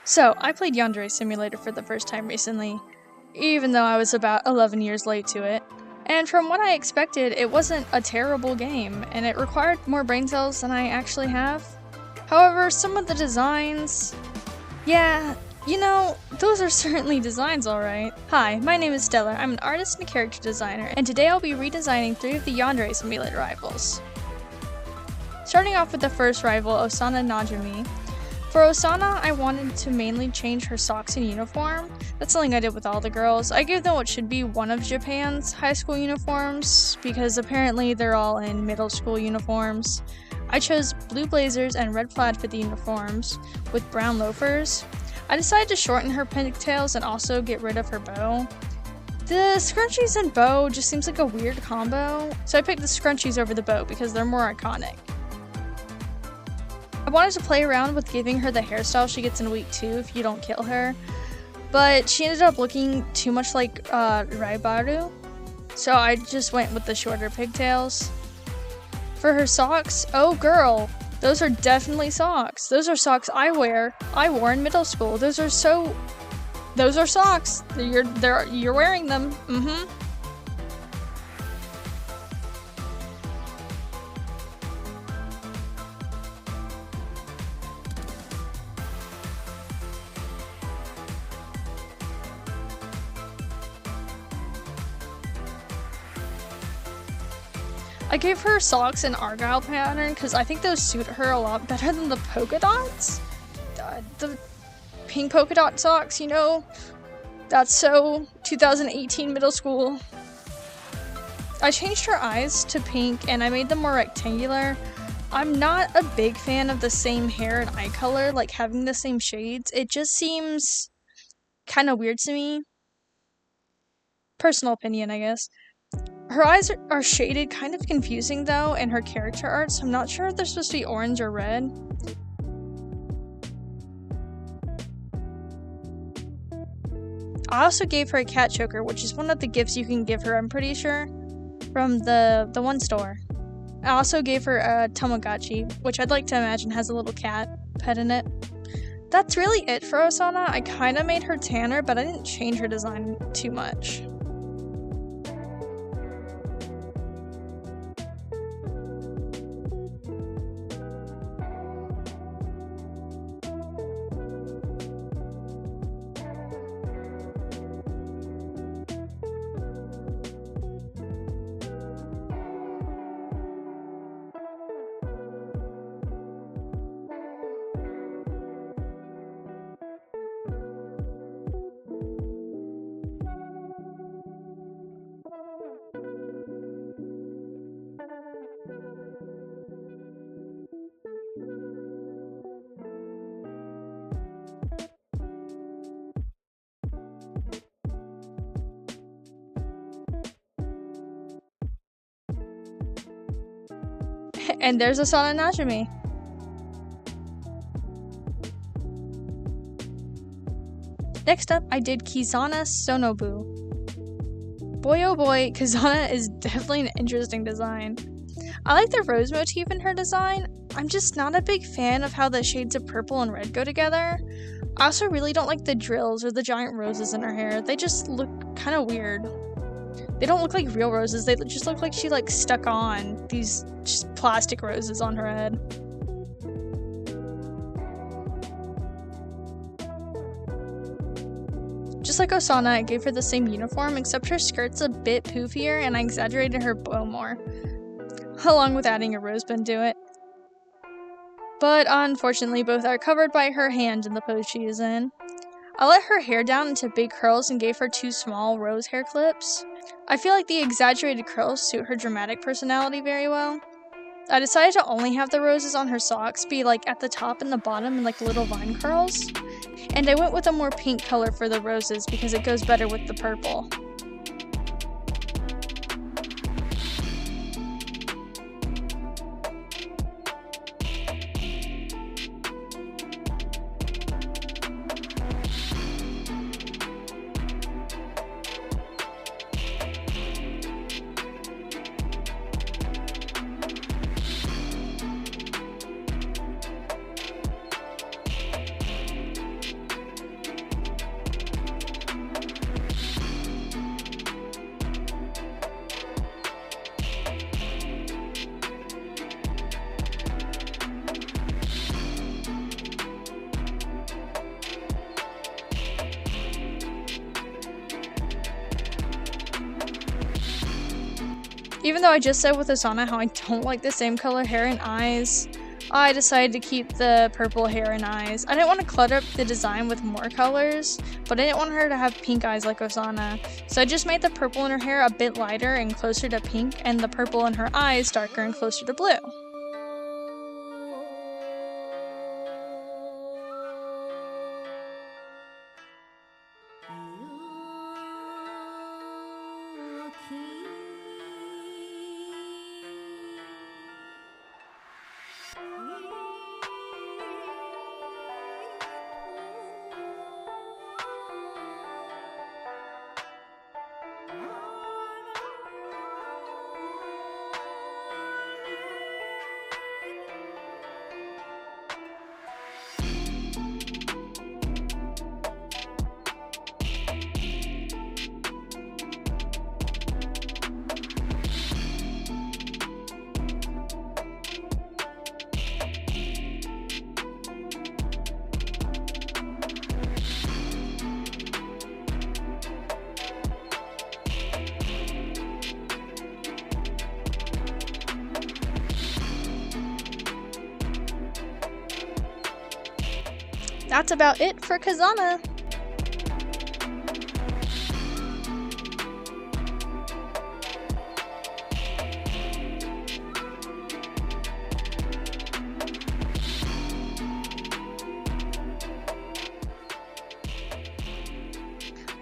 So, I played Yandere Simulator for the first time recently, even though I was about 11 years late to it. And from what I expected, it wasn't a terrible game, and it required more brain cells than I actually have. However, some of the designs... yeah, those are certainly designs alright. Hi, my name is Stellar, I'm an artist and a character designer, and today I'll be redesigning 3 of the Yandere Simulator rivals. Starting off with the first rival, Osana Najimi. For Osana, I wanted to mainly change her socks and uniform. That's something I did with all the girls. I gave them what should be one of Japan's high school uniforms, because apparently they're all in middle school uniforms. I chose blue blazers and red plaid for the uniforms, with brown loafers. I decided to shorten her pigtails and also get rid of her bow. The scrunchies and bow just seems like a weird combo, so I picked the scrunchies over the bow because they're more iconic. I wanted to play around with giving her the hairstyle she gets in week 2 if you don't kill her, but she ended up looking too much like Raibaru, so I just went with the shorter pigtails. For her socks, oh girl, those are definitely socks. Those are socks I wore in middle school. Those are socks. You're wearing them. I gave her socks in Argyle pattern because I think those suit her a lot better than the polka dots. The pink polka dot socks, that's so 2018 middle school. I changed her eyes to pink and I made them more rectangular. I'm not a big fan of the same hair and eye color, like having the same shades. It just seems kind of weird to me. Personal opinion, I guess. Her eyes are shaded kind of confusing though in her character art, so I'm not sure if they're supposed to be orange or red. I also gave her a cat choker, which is one of the gifts you can give her, I'm pretty sure, from the one store. I also gave her a Tamagotchi, which I'd like to imagine has a little cat pet in it. That's really it for Osana. I kind of made her tanner, but I didn't change her design too much. And there's Osana Najimi. Next up, I did Kizana Sonobu. Boy oh boy, Kizana is definitely an interesting design. I like the rose motif in her design. I'm just not a big fan of how the shades of purple and red go together. I also really don't like the drills or the giant roses in her hair. They just look kind of weird. They don't look like real roses, they just look like she stuck on these just plastic roses on her head. Just like Osana, I gave her the same uniform, except her skirt's a bit poofier and I exaggerated her bow more, along with adding a rosebud to it. But unfortunately, both are covered by her hand in the pose she is in. I let her hair down into big curls and gave her 2 small rose hair clips. I feel like the exaggerated curls suit her dramatic personality very well. I decided to only have the roses on her socks be at the top and the bottom in little vine curls. And I went with a more pink color for the roses because it goes better with the purple. Even though I just said with Asana how I don't like the same color hair and eyes, I decided to keep the purple hair and eyes. I didn't want to clutter up the design with more colors, but I didn't want her to have pink eyes like Osana. So I just made the purple in her hair a bit lighter and closer to pink, and the purple in her eyes darker and closer to blue. That's about it for Kazana.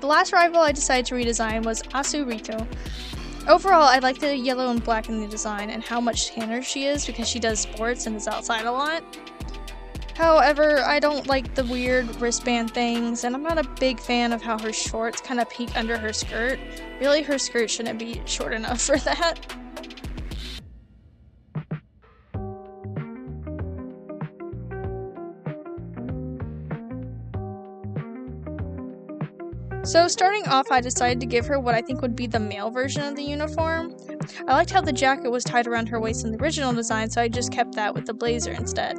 The last rival I decided to redesign was Asu Rito. Overall, I like the yellow and black in the design and how much tanner she is because she does sports and is outside a lot. However, I don't like the weird wristband things, and I'm not a big fan of how her shorts kind of peek under her skirt. Really, her skirt shouldn't be short enough for that. So starting off, I decided to give her what I think would be the male version of the uniform. I liked how the jacket was tied around her waist in the original design, so I just kept that with the blazer instead.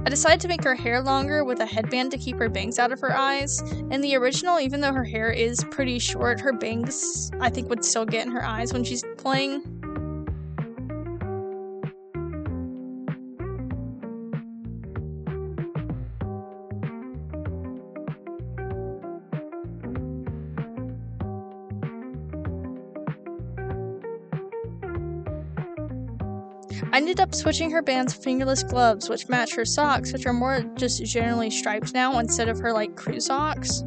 I decided to make her hair longer with a headband to keep her bangs out of her eyes. In the original, even though her hair is pretty short, her bangs I think would still get in her eyes when she's playing. I ended up switching her bands for fingerless gloves, which match her socks, which are more just generally striped now instead of her like crew socks.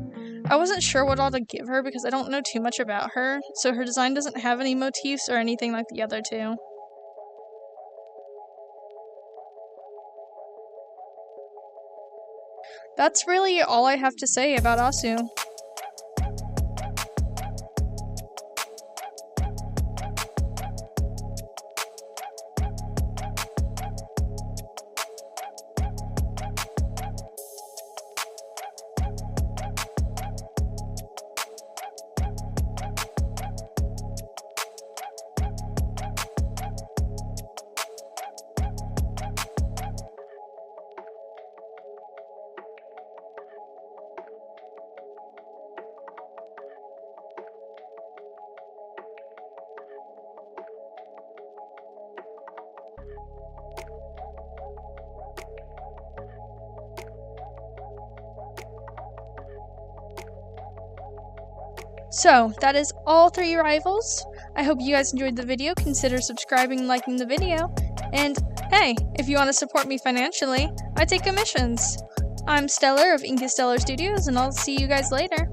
I wasn't sure what all to give her because I don't know too much about her, so her design doesn't have any motifs or anything like the other two. That's really all I have to say about Asu. So, that is all 3 rivals. I hope you guys enjoyed the video. Consider subscribing and liking the video. And hey, if you want to support me financially, I take commissions. I'm Stellar of Inca Stellar Studios, and I'll see you guys later.